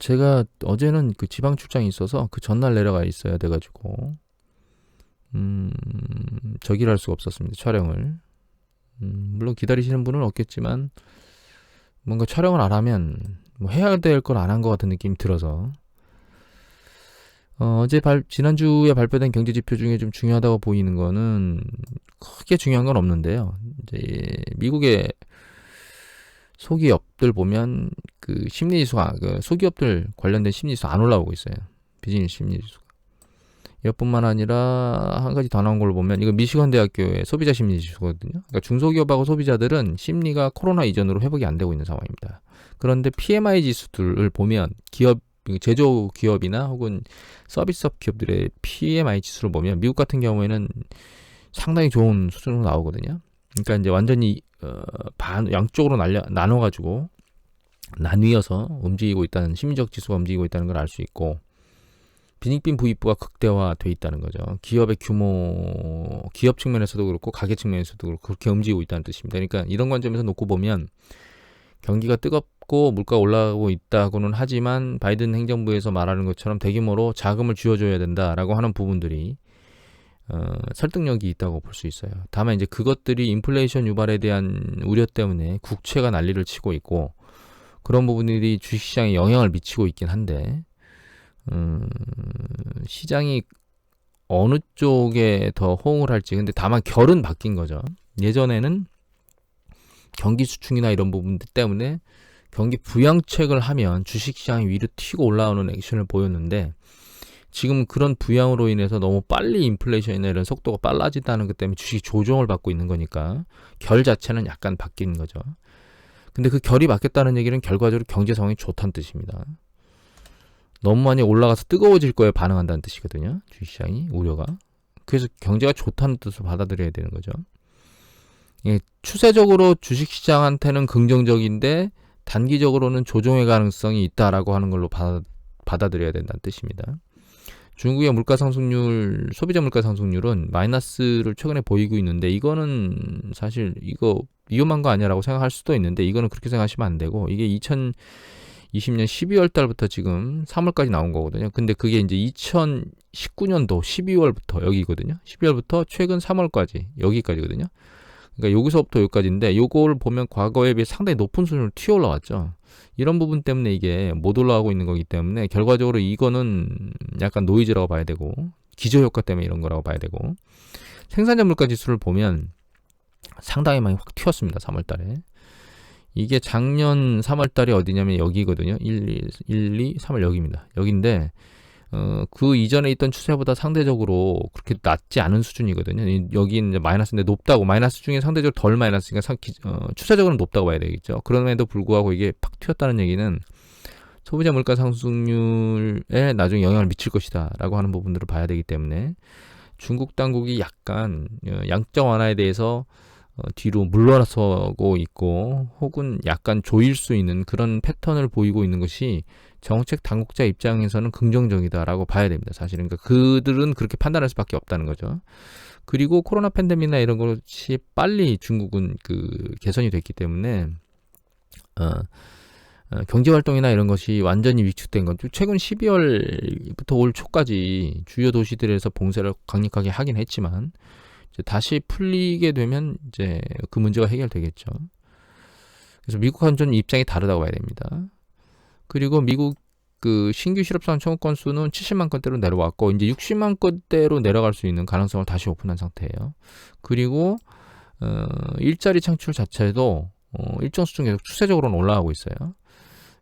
제가 어제는 그 지방 출장이 있어서 그 전날 내려가 있어야 돼가지고, 음, 저기를 할 수가 없었습니다. 촬영을. 물론 기다리시는 분은 없겠지만, 뭔가 촬영을 안 하면, 뭐 해야 될 걸 안 한 것 같은 느낌이 들어서, 지난주에 발표된 경제지표 중에 좀 중요하다고 보이는 거는, 크게 중요한 건 없는데요. 이제, 미국의 소기업들 보면, 그 심리지수가, 그 소기업들 관련된 심리지수 안 올라오고 있어요. 비즈니스 심리지수. 이것뿐만 아니라 한 가지 더 나온 걸로 보면 이거 미시간 대학교의 소비자 심리 지수거든요. 그러니까 중소기업하고 소비자들은 심리가 코로나 이전으로 회복이 안 되고 있는 상황입니다. 그런데 PMI 지수들을 보면 기업 제조 기업이나 혹은 서비스업 기업들의 PMI 지수를 보면 미국 같은 경우에는 상당히 좋은 수준으로 나오거든요. 그러니까 이제 완전히 양쪽으로 나눠가지고 나뉘어서 움직이고 있다는 심리적 지수가 움직이고 있다는 걸 알 수 있고 빈익빈 부익부가 극대화돼 있다는 거죠. 기업의 규모, 기업 측면에서도 그렇고 가계 측면에서도 그렇고 그렇게 움직이고 있다는 뜻입니다. 그러니까 이런 관점에서 놓고 보면 경기가 뜨겁고 물가가 올라가고 있다고는 하지만 바이든 행정부에서 말하는 것처럼 대규모로 자금을 쥐어줘야 된다라고 하는 부분들이 설득력이 있다고 볼 수 있어요. 다만 이제 그것들이 인플레이션 유발에 대한 우려 때문에 국채가 난리를 치고 있고 그런 부분들이 주식시장에 영향을 미치고 있긴 한데 시장이 어느 쪽에 더 호응을 할지. 근데 다만 결은 바뀐 거죠. 예전에는 경기 수축이나 이런 부분들 때문에 경기 부양책을 하면 주식시장이 위로 튀고 올라오는 액션을 보였는데 지금 그런 부양으로 인해서 너무 빨리 인플레이션이나 이런 속도가 빨라진다는 것 때문에 주식이 조정을 받고 있는 거니까 결 자체는 약간 바뀐 거죠. 근데 그 결이 바뀌었다는 얘기는 결과적으로 경제 상황이 좋다는 뜻입니다. 너무 많이 올라가서 뜨거워질 거에 반응한다는 뜻이거든요. 주식시장이 우려가. 그래서 경제가 좋다는 뜻으로 받아들여야 되는 거죠. 예, 추세적으로 주식시장한테는 긍정적인데 단기적으로는 조정의 가능성이 있다라고 하는 걸로 받아들여야 된다는 뜻입니다. 중국의 물가 상승률, 소비자 물가 상승률은 마이너스를 최근에 보이고 있는데 이거는 사실 이거 위험한 거 아니야라고 생각할 수도 있는데 이거는 그렇게 생각하시면 안 되고 이게 2020년 12월 달부터 지금 3월까지 나온 거거든요. 근데 그게 이제 2019년도 12월부터 여기거든요. 12월부터 최근 3월까지 여기까지거든요. 그러니까 여기서부터 여기까지인데 요걸 보면 과거에 비해 상당히 높은 수준으로 튀어 올라왔죠. 이런 부분 때문에 이게 못 올라가고 있는 거기 때문에 결과적으로 이거는 약간 노이즈라고 봐야 되고 기저효과 때문에 이런 거라고 봐야 되고 생산자 물가 지수를 보면 상당히 많이 확 튀었습니다. 3월 달에. 이게 작년 3월 달이 어디냐면 여기거든요. 1, 2, 3월 여기입니다. 여기인데 그 이전에 있던 추세보다 상대적으로 그렇게 낮지 않은 수준이거든요. 여기는 이제 마이너스인데 높다고 마이너스 중에 상대적으로 덜 마이너스니까 추세적으로는 높다고 봐야 되겠죠. 그럼에도 불구하고 이게 팍 튀었다는 얘기는 소비자 물가 상승률에 나중에 영향을 미칠 것이다라고 하는 부분들을 봐야 되기 때문에 중국 당국이 약간 양적 완화에 대해서 뒤로 물러서고 있고 혹은 약간 조일 수 있는 그런 패턴을 보이고 있는 것이 정책 당국자 입장에서는 긍정적이다라고 봐야 됩니다. 사실은 그러니까 그들은 그렇게 판단할 수밖에 없다는 거죠. 그리고 코로나 팬데믹이나 이런 것이 빨리 중국은 그 개선이 됐기 때문에 경제 활동이나 이런 것이 완전히 위축된 건 최근 12월부터 올 초까지 주요 도시들에서 봉쇄를 강력하게 하긴 했지만 이제 다시 풀리게 되면 이제 그 문제가 해결되겠죠. 그래서 미국과는 좀 입장이 다르다고 봐야 됩니다. 그리고 미국 그 신규 실업수당 청구 건수는 70만 건대로 내려왔고 이제 60만 건대로 내려갈 수 있는 가능성을 다시 오픈한 상태예요. 그리고 일자리 창출 자체도 일정 수준 계속 추세적으로는 올라가고 있어요.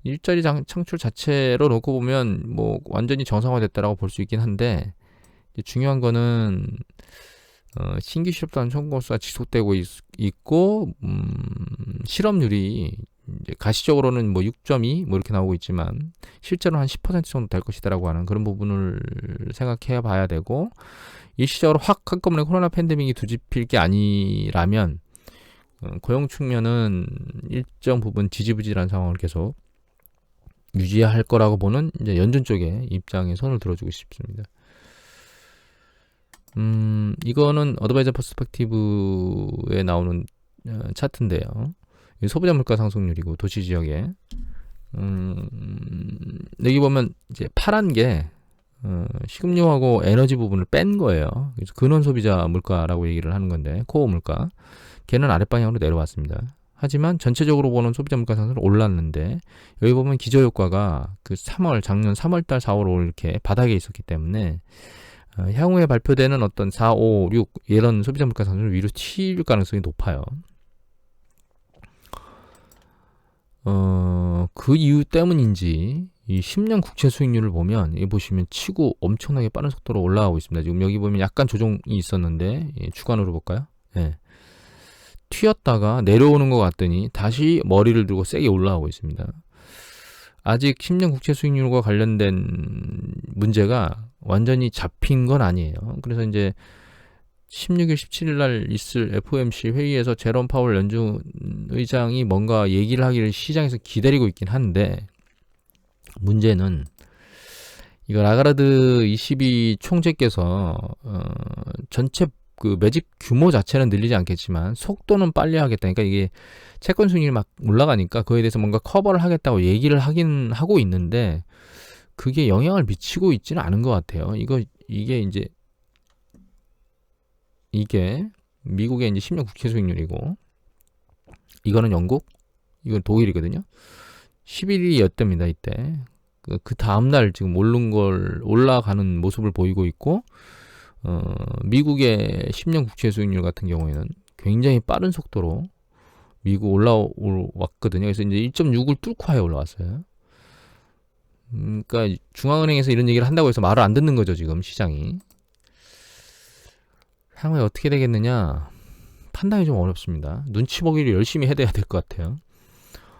일자리 창출 자체로 놓고 보면 뭐 완전히 정상화됐다라고 볼 수 있긴 한데 중요한 거는 신규 실업수당 청구 건수가 지속되고 있고 실업률이 이제 가시적으로는 뭐 6.2 뭐 이렇게 나오고 있지만 실제로 한 10% 정도 될 것이다라고 하는 그런 부분을 생각해 봐야 되고 일시적으로 확 한꺼번에 코로나 팬데믹이 뒤집힐 게 아니라면 고용 측면은 일정 부분 지지부진한 상황을 계속 유지해야 할 거라고 보는 이제 연준 쪽의 입장에 손을 들어주고 싶습니다. 이거는 어드바이저 퍼스펙티브에 나오는 차트인데요. 소비자 물가 상승률이고 도시 지역에 여기 보면 이제 파란 게 식음료하고 에너지 부분을 뺀 거예요. 그래서 근원 소비자 물가라고 얘기를 하는 건데 코어 물가 걔는 아랫방향으로 내려왔습니다. 하지만 전체적으로 보는 소비자 물가 상승은 올랐는데 여기 보면 기저효과가 그 작년 3월달 4월 5월 이렇게 바닥에 있었기 때문에 향후에 발표되는 어떤 4, 5, 6 이런 소비자 물가 상승을 위로 튀을 가능성이 높아요. 그 이유 때문인지 이 10년 국채 수익률을 보면 여기 보시면 치고 엄청나게 빠른 속도로 올라가고 있습니다. 지금 여기 보면 약간 조정이 있었는데 주간으로 볼까요? 예. 튀었다가 내려오는 것 같더니 다시 머리를 들고 세게 올라가고 있습니다. 아직 10년 국채 수익률과 관련된 문제가 완전히 잡힌 건 아니에요. 그래서 이제 16일, 17일 날 있을 FOMC 회의에서 제롬 파월 연준 의장이 뭔가 얘기를 하기를 시장에서 기다리고 있긴 한데 문제는 이거 라가르드 22 총재께서 전체 그 매집 규모 자체는 늘리지 않겠지만 속도는 빨리 하겠다니까 이게 채권 수익률이 막 올라가니까 그에 대해서 뭔가 커버를 하겠다고 얘기를 하긴 하고 있는데 그게 영향을 미치고 있지는 않은 것 같아요. 이게 미국의 이제 10년 국채 수익률이고 이거는 영국, 이건 독일이거든요. 11일이었답니다 이때. 그 다음날 지금 올라가는 모습을 보이고 있고 미국의 10년 국채 수익률 같은 경우에는 굉장히 빠른 속도로 미국 올라왔거든요. 그래서 이제 1.6을 뚫고 하에 올라왔어요. 그러니까 중앙은행에서 이런 얘기를 한다고 해서 말을 안 듣는 거죠 지금 시장이. 향후에 어떻게 되겠느냐 판단이 좀 어렵습니다. 눈치 보기를 열심히 해야 될 것 같아요.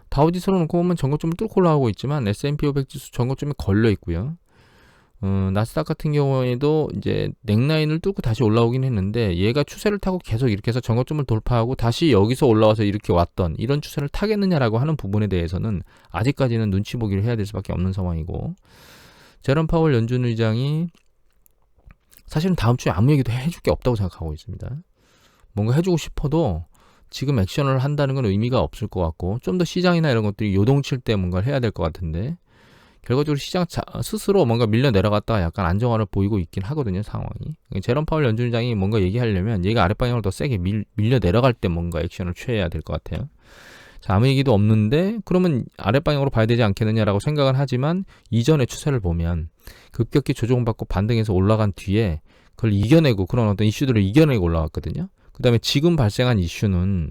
다우지수로 놓고 보면 전고점을 뚫고 올라가고 있지만 S&P 500 지수 전고점에 걸려 있고요. 나스닥 같은 경우에도 이제 넥라인을 뚫고 다시 올라오긴 했는데 얘가 추세를 타고 계속 이렇게 해서 전고점을 돌파하고 다시 여기서 올라와서 이렇게 왔던 이런 추세를 타겠느냐라고 하는 부분에 대해서는 아직까지는 눈치 보기를 해야 될 수밖에 없는 상황이고 제롬 파월 연준 의장이 사실은 다음 주에 아무 얘기도 해줄 게 없다고 생각하고 있습니다. 뭔가 해주고 싶어도 지금 액션을 한다는 건 의미가 없을 것 같고 좀 더 시장이나 이런 것들이 요동칠 때 뭔가를 해야 될 것 같은데 결과적으로 시장 스스로 뭔가 밀려 내려갔다가 약간 안정화를 보이고 있긴 하거든요 상황이. 제롬 파월 연준 의장이 뭔가 얘기하려면 얘가 아랫방향으로 더 세게 밀려 내려갈 때 뭔가 액션을 취해야 될 것 같아요. 자, 아무 얘기도 없는데 그러면 아랫방향으로 봐야 되지 않겠느냐라고 생각은 하지만 이전의 추세를 보면 급격히 조정받고 반등해서 올라간 뒤에 그걸 이겨내고 그런 어떤 이슈들을 이겨내고 올라왔거든요. 그 다음에 지금 발생한 이슈는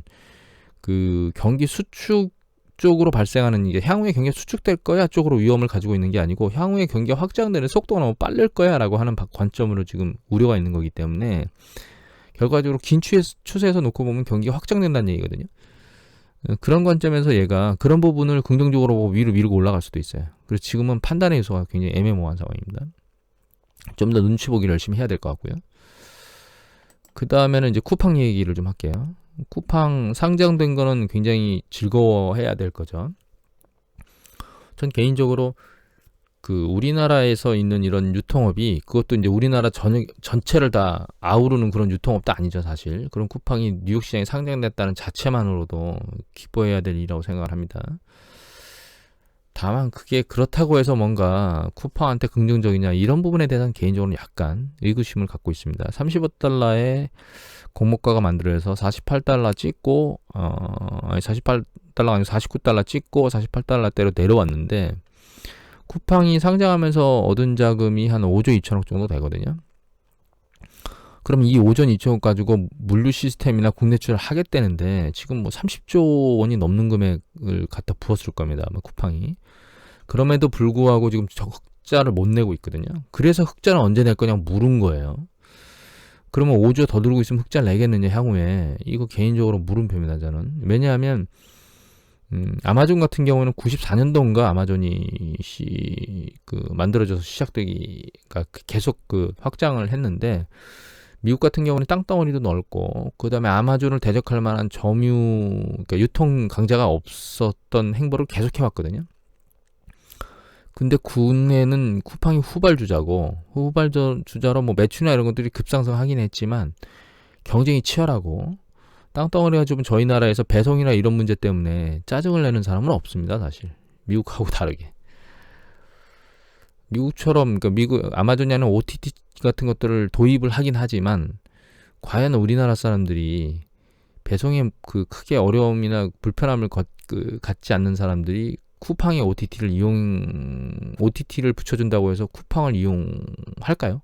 그 경기 수축 쪽으로 발생하는 이게 향후에 경기가 수축될 거야 쪽으로 위험을 가지고 있는 게 아니고 향후에 경기가 확장되는 속도가 너무 빠를 거야 라고 하는 관점으로 지금 우려가 있는 거기 때문에 결과적으로 긴 추세에서 놓고 보면 경기가 확장된다는 얘기거든요. 그런 관점에서 얘가 그런 부분을 긍정적으로 보고 위로 밀고 올라갈 수도 있어요. 그래서 지금은 판단의 요소가 굉장히 애매모호한 상황입니다. 좀 더 눈치 보기를 열심히 해야 될 것 같고요. 그 다음에는 이제 쿠팡 얘기를 좀 할게요. 쿠팡 상장된 거는 굉장히 즐거워해야 될 거죠. 전 개인적으로 그 우리나라에서 있는 이런 유통업이 그것도 이제 우리나라 전체를 다 아우르는 그런 유통업도 아니죠 사실. 그런 쿠팡이 뉴욕 시장에 상장됐다는 자체만으로도 기뻐해야 될 일이라고 생각을 합니다. 다만 그게 그렇다고 해서 뭔가 쿠팡한테 긍정적이냐 이런 부분에 대해서는 개인적으로 약간 의구심을 갖고 있습니다. 35달러에 공모가가 만들어져서 48달러 찍고 48달러가 아니고 49달러 찍고 48달러대로 내려왔는데 쿠팡이 상장하면서 얻은 자금이 한 5조 2천억 정도 되거든요. 그럼 이 5조 2천억 가지고 물류 시스템이나 국내 출을 하겠다는데 지금 뭐 30조 원이 넘는 금액을 갖다 부었을 겁니다. 쿠팡이. 그럼에도 불구하고 지금 흑자를 못 내고 있거든요. 그래서 흑자는 언제 낼 거냐고 물은 거예요. 그러면 5조 더 들고 있으면 흑자를 내겠느냐 향후에. 이거 개인적으로 물음표입니다 저는. 왜냐하면 아마존 같은 경우는 94년도인가 아마존이 만들어져서 시작되기가 계속 확장을 했는데 미국 같은 경우는 땅덩어리도 넓고 그 다음에 아마존을 대적할 만한 그러니까 유통 강자가 없었던 행보를 계속해왔거든요. 근데 국내는 쿠팡이 후발주자로 뭐 매출이나 이런 것들이 급상승하긴 했지만 경쟁이 치열하고 땅덩어리가 좀 저희 나라에서 배송이나 이런 문제 때문에 짜증을 내는 사람은 없습니다 사실. 미국하고 다르게. 미국처럼, 그러니까 미국 아마존이 하는 OTT 같은 것들을 도입을 하긴 하지만 과연 우리나라 사람들이 배송에 그 크게 어려움이나 불편함을 갖지 않는 사람들이 쿠팡의 OTT를 붙여준다고 해서 쿠팡을 이용할까요?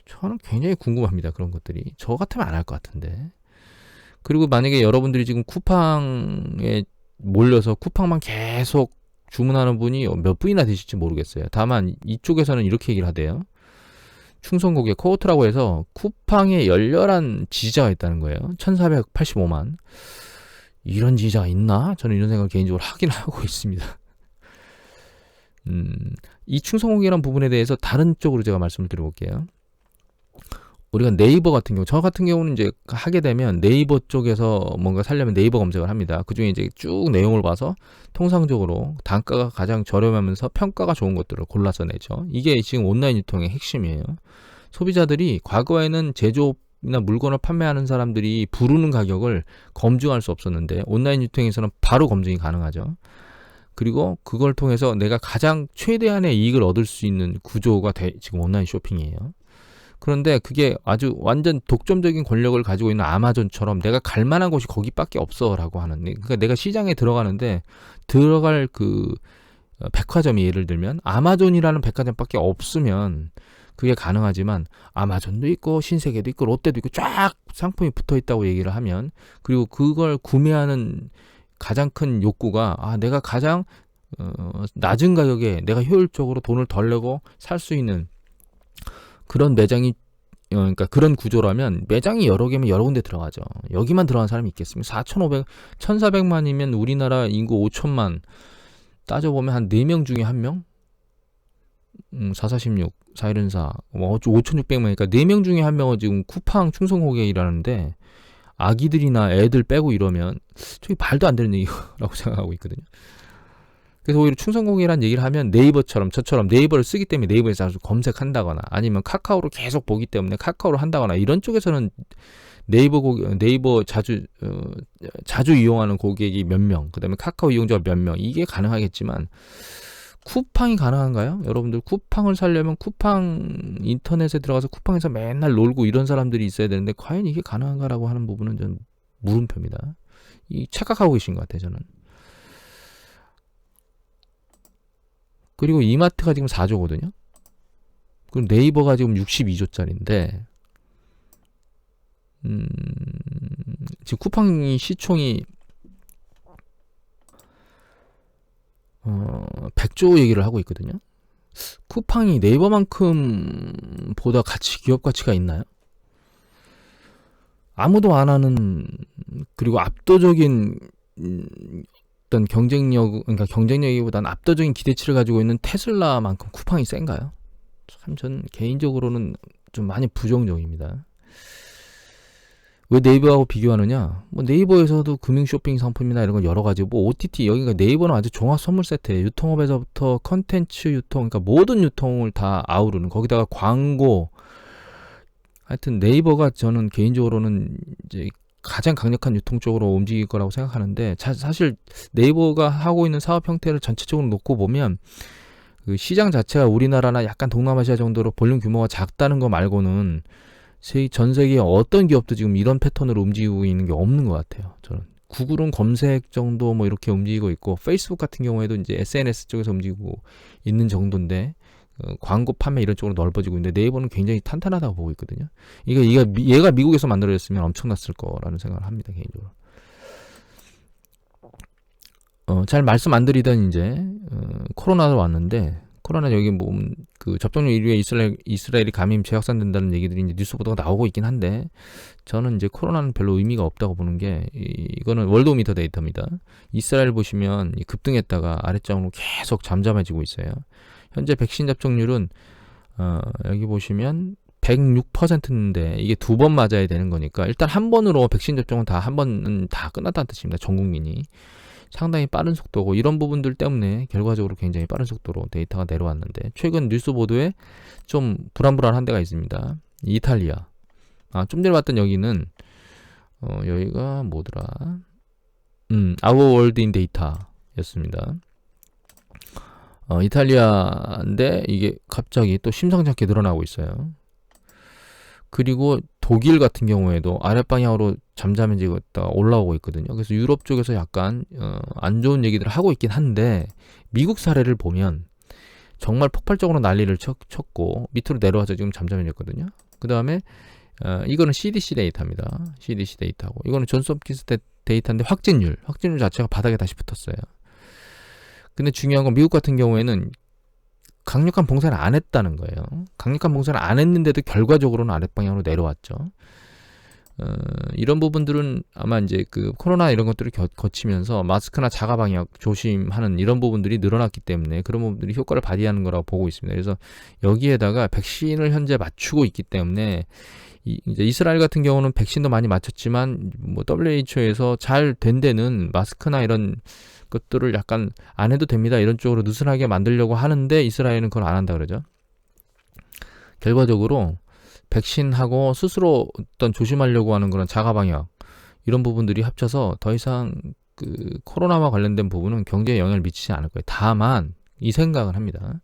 저는 굉장히 궁금합니다. 그런 것들이. 저 같으면 안 할 것 같은데. 그리고 만약에 여러분들이 지금 쿠팡에 몰려서 쿠팡만 계속 주문하는 분이 몇 분이나 되실지 모르겠어요. 다만 이쪽에서는 이렇게 얘기를 하대요. 충성고객 코호트라고 해서 쿠팡에 열렬한 지지자가 있다는 거예요. 1485만. 이런 지지자가 있나? 저는 이런 생각을 개인적으로 하긴 하고 있습니다. 이 충성고객이라는 부분에 대해서 다른 쪽으로 제가 말씀을 드려볼게요. 우리가 네이버 같은 경우, 저 같은 경우는 이제 하게 되면 네이버 쪽에서 뭔가 살려면 네이버 검색을 합니다. 그 중에 이제 쭉 내용을 봐서 통상적으로 단가가 가장 저렴하면서 평가가 좋은 것들을 골라서 내죠. 이게 지금 온라인 유통의 핵심이에요. 소비자들이 과거에는 제조업이나 물건을 판매하는 사람들이 부르는 가격을 검증할 수 없었는데 온라인 유통에서는 바로 검증이 가능하죠. 그리고 그걸 통해서 내가 가장 최대한의 이익을 얻을 수 있는 구조가 지금 온라인 쇼핑이에요. 그런데 그게 아주 완전 독점적인 권력을 가지고 있는 아마존처럼 내가 갈 만한 곳이 거기밖에 없어라고 하는, 그러니까 내가 시장에 들어가는데 들어갈 그 백화점이 예를 들면 아마존이라는 백화점밖에 없으면 그게 가능하지만 아마존도 있고 신세계도 있고 롯데도 있고 쫙 상품이 붙어 있다고 얘기를 하면, 그리고 그걸 구매하는 가장 큰 욕구가 내가 가장 낮은 가격에 내가 효율적으로 돈을 덜 내고 살 수 있는 그런 매장이, 그러니까 그런 구조라면 매장이 여러 개면 여러 군데 들어가죠. 여기만 들어간 사람이 있겠습니까? 1400만이면 우리나라 인구 5천만 따져보면 한 4명 중에 1명? 446, 414, 5,600만이니까 4명 중에 1명은 지금 쿠팡 충성 고객이라는데 아기들이나 애들 빼고 이러면 저게 말도 안 되는 얘기라고 생각하고 있거든요. 그래서 오히려 충성고객이라는 얘기를 하면 네이버처럼 저처럼 네이버를 쓰기 때문에 네이버에서 자주 검색한다거나 아니면 카카오를 계속 보기 때문에 카카오를 한다거나 이런 쪽에서는 네이버 자주 이용하는 고객이 몇 명, 그다음에 카카오 이용자가 몇 명, 이게 가능하겠지만 쿠팡이 가능한가요? 여러분들 쿠팡을 살려면 쿠팡 인터넷에 들어가서 쿠팡에서 맨날 놀고 이런 사람들이 있어야 되는데 과연 이게 가능한가라고 하는 부분은 저는 물음표입니다. 착각하고 계신 것 같아요, 저는. 그리고 이마트가 지금 4조거든요. 그럼 네이버가 지금 62조짜리인데 지금 쿠팡이 시총이 100조 얘기를 하고 있거든요. 쿠팡이 네이버만큼 보다 기업 가치가 있나요? 아무도 안 하는, 그리고 압도적인 어떤 그러니까 경쟁력이보다는 압도적인 기대치를 가지고 있는 테슬라만큼 쿠팡이 센가요? 참 전 개인적으로는 좀 많이 부정적입니다. 왜 네이버하고 비교하느냐? 뭐 네이버에서도 금융 쇼핑 상품이나 이런 거 여러 가지, 뭐 OTT, 여기가 네이버는 아주 종합 선물 세트예요. 유통업에서부터 컨텐츠 유통, 그러니까 모든 유통을 다 아우르는, 거기다가 광고. 하여튼 네이버가 저는 개인적으로는 이제 가장 강력한 유통 쪽으로 움직일 거라고 생각하는데, 사실 네이버가 하고 있는 사업 형태를 전체적으로 놓고 보면 그 시장 자체가 우리나라나 약간 동남아시아 정도로 볼륨 규모가 작다는 거 말고는 전 세계 어떤 기업도 지금 이런 패턴으로 움직이고 있는 게 없는 것 같아요. 저는 구글은 검색 정도 뭐 이렇게 움직이고 있고, 페이스북 같은 경우에도 이제 SNS 쪽에서 움직이고 있는 정도인데 광고 판매 이런 쪽으로 넓어지고 있는데 네이버는 굉장히 탄탄하다고 보고 있거든요. 얘가 미국에서 만들어졌으면 엄청났을 거라는 생각을 합니다, 개인적으로. 잘 말씀 안 드리던 이제 코로나가 왔는데, 코로나 여기 그 접종률 1위에 이스라엘이 감염 재확산된다는 얘기들이 이제 뉴스 보도가 나오고 있긴 한데, 저는 이제 코로나는 별로 의미가 없다고 보는 게, 이거는 월드오미터 데이터입니다. 이스라엘 보시면 급등했다가 아래쪽으로 계속 잠잠해지고 있어요. 현재 백신 접종률은 여기 보시면 106%인데 이게 2번 맞아야 되는 거니까 일단 한 번으로 백신 접종은 한 번은 다 끝났다는 뜻입니다. 전 국민이. 상당히 빠른 속도고, 이런 부분들 때문에 결과적으로 굉장히 빠른 속도로 데이터가 내려왔는데, 최근 뉴스 보도에 좀 불안한 데가 있습니다. 이탈리아. 좀 전에 봤던 여기는 여기가 뭐더라? Our World in Data였습니다. 이탈리아인데 이게 갑자기 또 심상찮게 늘어나고 있어요. 그리고 독일 같은 경우에도 아랫방향으로 잠잠해지고 있다가 올라오고 있거든요. 그래서 유럽 쪽에서 약간 안 좋은 얘기들을 하고 있긴 한데 미국 사례를 보면 정말 폭발적으로 난리를 쳤고 밑으로 내려와서 지금 잠잠해졌거든요. 그 다음에 이거는 CDC 데이터입니다. CDC 데이터고 이거는 존스홉킨스 데이터인데 확진율 자체가 바닥에 다시 붙었어요. 근데 중요한 건 미국 같은 경우에는 강력한 봉쇄를 안 했다는 거예요. 강력한 봉쇄를 안 했는데도 결과적으로는 아랫방향으로 내려왔죠. 이런 부분들은 아마 이제 그 코로나 이런 것들을 거치면서 마스크나 자가 방역 조심하는 이런 부분들이 늘어났기 때문에 그런 부분들이 효과를 발휘하는 거라고 보고 있습니다. 그래서 여기에다가 백신을 현재 맞추고 있기 때문에 이제 이스라엘 같은 경우는 백신도 많이 맞췄지만 뭐 WHO에서 잘 된 데는 마스크나 이런 것들을 약간 안 해도 됩니다. 이런 쪽으로 느슨하게 만들려고 하는데 이스라엘은 그걸 안 한다 그러죠. 결과적으로 백신하고 스스로 어떤 조심하려고 하는 그런 자가 방역 이런 부분들이 합쳐서 더 이상 그 코로나와 관련된 부분은 경제에 영향을 미치지 않을 거예요. 다만 이 생각은 합니다.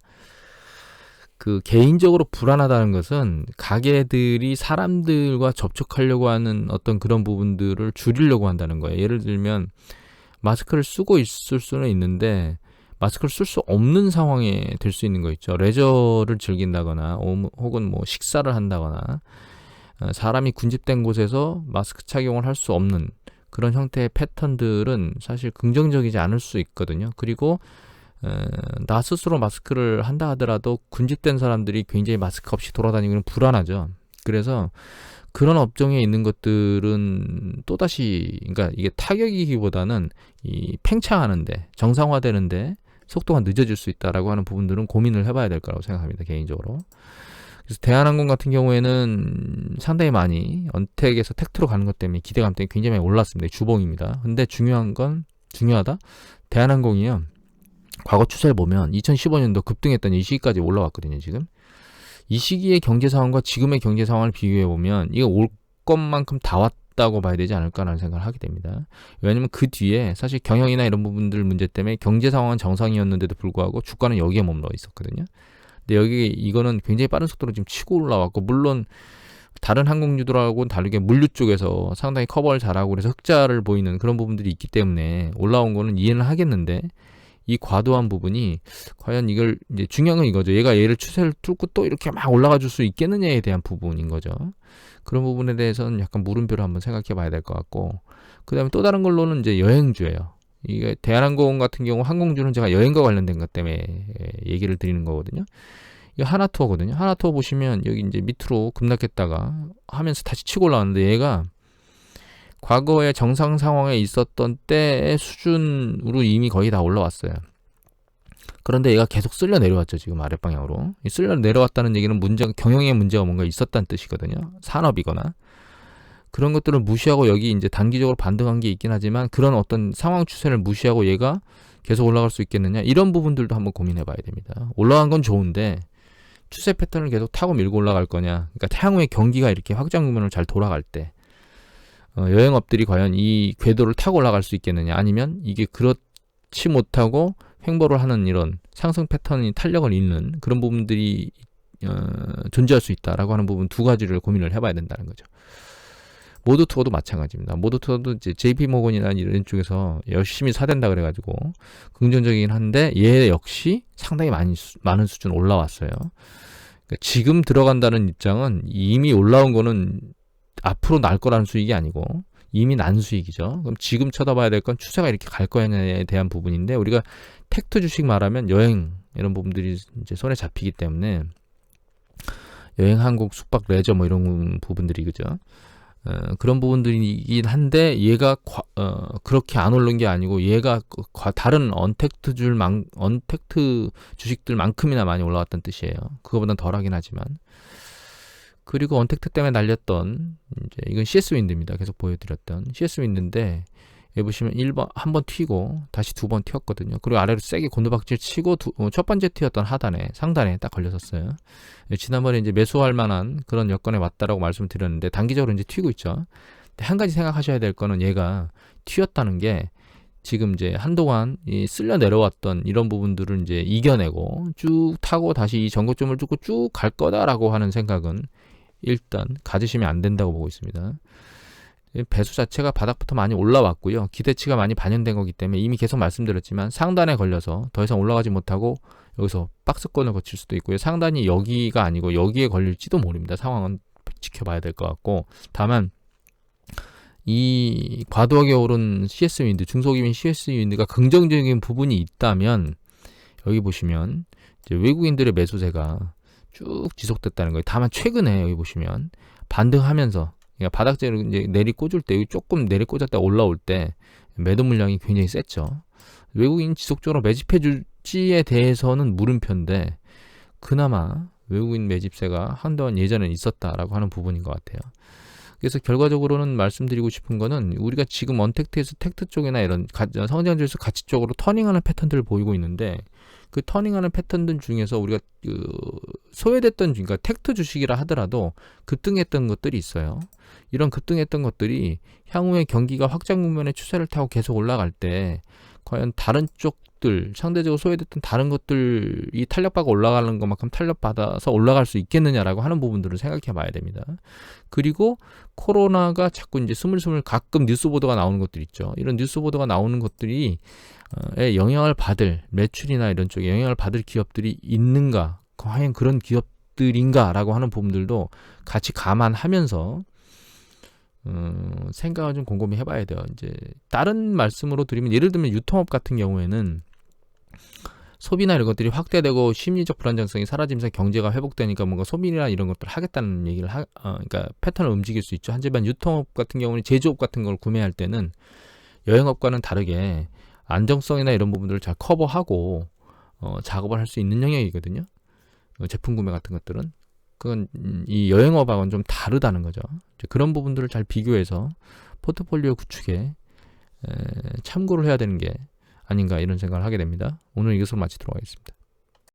그 개인적으로 불안하다는 것은 가게들이 사람들과 접촉하려고 하는 어떤 그런 부분들을 줄이려고 한다는 거예요. 예를 들면 마스크를 쓰고 있을 수는 있는데 마스크를 쓸 수 없는 상황에 될 수 있는 거 있죠. 레저를 즐긴다거나 혹은 뭐 식사를 한다거나 사람이 군집된 곳에서 마스크 착용을 할 수 없는 그런 형태의 패턴들은 사실 긍정적이지 않을 수 있거든요. 그리고 나 스스로 마스크를 한다 하더라도 군집된 사람들이 굉장히 마스크 없이 돌아다니면 불안하죠. 그래서 그런 업종에 있는 것들은 또다시 그러니까 이게 타격이기보다는 이 팽창하는데 정상화되는데 속도가 늦어질 수 있다라고 하는 부분들은 고민을 해봐야 될 거라고 생각합니다. 개인적으로. 그래서 대한항공 같은 경우에는 상당히 많이 언택에서 택트로 가는 것 때문에 기대감 때문에 굉장히 많이 올랐습니다. 주봉입니다. 근데 중요하다. 대한항공이요. 과거 추세를 보면 2015년도 급등했던 이 시기까지 올라왔거든요. 지금. 이 시기의 경제 상황과 지금의 경제 상황을 비교해 보면 이거 올 것만큼 다 왔다고 봐야 되지 않을까라는 생각을 하게 됩니다. 왜냐면 그 뒤에 사실 경영이나 이런 부분들 문제 때문에 경제 상황은 정상이었는데도 불구하고 주가는 여기에 머물러 있었거든요. 근데 이거는 굉장히 빠른 속도로 지금 치고 올라왔고 물론 다른 항공주들하고는 다르게 물류 쪽에서 상당히 커버를 잘하고 그래서 흑자를 보이는 그런 부분들이 있기 때문에 올라온 거는 이해는 하겠는데 이 과도한 부분이 과연 이걸 이제 중요한 건 이거죠. 얘를 추세를 뚫고 또 이렇게 막 올라가 줄 수 있겠느냐에 대한 부분인 거죠. 그런 부분에 대해서는 약간 물음표를 한번 생각해 봐야 될 것 같고 그다음에 또 다른 걸로는 이제 여행주예요. 이게 대한항공 같은 경우 항공주는 제가 여행과 관련된 것 때문에 얘기를 드리는 거거든요. 이게 하나투어거든요. 하나투어 보시면 여기 이제 밑으로 급락했다가 하면서 다시 치고 올라왔는데 얘가 과거의 정상 상황에 있었던 때의 수준으로 이미 거의 다 올라왔어요. 그런데 얘가 계속 쓸려 내려왔죠. 지금 아랫방향으로. 쓸려 내려왔다는 얘기는 경영의 문제가 뭔가 있었다는 뜻이거든요. 산업이거나. 그런 것들을 무시하고 여기 이제 단기적으로 반등한 게 있긴 하지만 그런 어떤 상황 추세를 무시하고 얘가 계속 올라갈 수 있겠느냐. 이런 부분들도 한번 고민해 봐야 됩니다. 올라간 건 좋은데 추세 패턴을 계속 타고 밀고 올라갈 거냐. 그러니까 향후에 경기가 이렇게 확장 국면으로 잘 돌아갈 때 여행업들이 과연 이 궤도를 타고 올라갈 수 있겠느냐 아니면 이게 그렇지 못하고 횡보를 하는 이런 상승 패턴이 탄력을 잃는 그런 부분들이 존재할 수 있다라고 하는 부분 두 가지를 고민을 해봐야 된다는 거죠. 모드투어도 마찬가지입니다. 모드투어도 이제 JP모건이나 이런 쪽에서 열심히 사댄다 그래가지고 긍정적이긴 한데 얘 역시 상당히 많은 수준 올라왔어요. 그러니까 지금 들어간다는 입장은 이미 올라온 거는 앞으로 날 거라는 수익이 아니고 이미 난 수익이죠. 그럼 지금 쳐다봐야 될 건 추세가 이렇게 갈 거냐에 대한 부분인데 우리가 텍트 주식 말하면 여행 이런 부분들이 이제 손에 잡히기 때문에 여행, 항공, 숙박, 레저 뭐 이런 부분들이 그죠. 그런 부분들이긴 한데 얘가 그렇게 안 오른 게 아니고 얘가 다른 언택트 주식들만큼이나 많이 올라왔다는 뜻이에요. 그거보다는 덜하긴 하지만. 그리고 언택트 때문에 날렸던 이제 이건 CS-윈드입니다. 계속 보여드렸던 CS-윈드인데 여기 보시면 1번 한 번 튀고 다시 두 번 튀었거든요. 그리고 아래로 세게 곤두박질 치고 첫 번째 튀었던 상단에 딱 걸렸었어요. 지난번에 이제 매수할 만한 그런 여건에 왔다라고 말씀을 드렸는데 단기적으로 이제 튀고 있죠. 근데 한 가지 생각하셔야 될 거는 얘가 튀었다는 게 지금 이제 한동안 쓸려 내려왔던 이런 부분들을 이제 이겨내고 쭉 타고 다시 이 전고점을 뚫고 쭉 갈 거다라고 하는 생각은 일단 가지시면 안 된다고 보고 있습니다. 배수 자체가 바닥부터 많이 올라왔고요. 기대치가 많이 반영된 거기 때문에 이미 계속 말씀드렸지만 상단에 걸려서 더 이상 올라가지 못하고 여기서 박스권을 거칠 수도 있고요. 상단이 여기가 아니고 여기에 걸릴지도 모릅니다. 상황은 지켜봐야 될 것 같고, 다만 이 과도하게 오른 CS 윈드, 중소기업 CS 윈드가 긍정적인 부분이 있다면 여기 보시면 이제 외국인들의 매수세가 쭉 지속됐다는 거예요. 다만 최근에 여기 보시면 반등하면서, 그러니까 바닥재로 이제 내리 꽂을 때, 조금 내리 꽂았다 올라올 때 매도 물량이 굉장히 셌죠. 외국인 지속적으로 매집해 줄지에 대해서는 물음표인데, 그나마 외국인 매집세가 한동안 예전엔 있었다라고 하는 부분인 것 같아요. 그래서 결과적으로는 말씀드리고 싶은 거는, 우리가 지금 언택트에서 텍트 쪽이나 이런 성장주에서 가치 쪽으로 터닝하는 패턴들을 보이고 있는데, 그 터닝하는 패턴들 중에서 우리가 소외됐던, 그러니까 텍트 주식이라 하더라도 급등했던 것들이 있어요. 이런 급등했던 것들이 향후에 경기가 확장 국면의 추세를 타고 계속 올라갈 때 과연 다른 쪽들, 상대적으로 소외됐던 다른 것들이 탄력받아 올라가는 것만큼 탄력받아서 올라갈 수 있겠느냐라고 하는 부분들을 생각해 봐야 됩니다. 그리고 코로나가 자꾸 이제 스물스물 가끔 뉴스 보도가 나오는 것들 있죠. 이런 뉴스 보도가 나오는 것들이 영향을 받을, 매출이나 이런 쪽에 영향을 받을 기업들이 있는가, 과연 그런 기업들인가라고 하는 부분들도 같이 감안하면서 생각을 좀 곰곰이 해봐야 돼요. 이제 다른 말씀으로 드리면, 예를 들면 유통업 같은 경우에는 소비나 이런 것들이 확대되고 심리적 불안정성이 사라지면서 경제가 회복되니까 뭔가 소비나 이런 것들을 하겠다는 얘기를 그러니까 패턴을 움직일 수 있죠. 하지만 유통업 같은 경우는 제조업 같은 걸 구매할 때는 여행업과는 다르게 안정성이나 이런 부분들을 잘 커버하고 작업을 할 수 있는 영역이거든요. 제품 구매 같은 것들은. 그건 이 여행업하고는 좀 다르다는 거죠. 그런 부분들을 잘 비교해서 포트폴리오 구축에 참고를 해야 되는 게 아닌가, 이런 생각을 하게 됩니다. 오늘 이것으로 마치도록 하겠습니다.